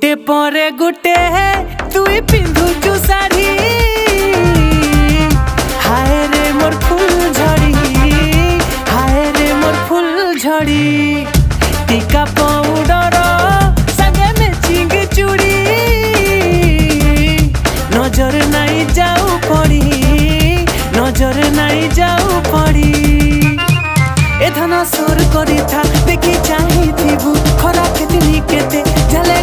गुटे परे गुटे तुई पिंधुचु साड़ी हाय रे मोर फूल झड़ी हाय रे मोर फूल झड़ी टीका पाउडर संगे मैचिंग चूड़ी नजर नहीं जाऊ पड़ी नजर नहीं जाऊ पड़ी ए धना सोर करी था देखी चाही थी खरा केतनी केते झले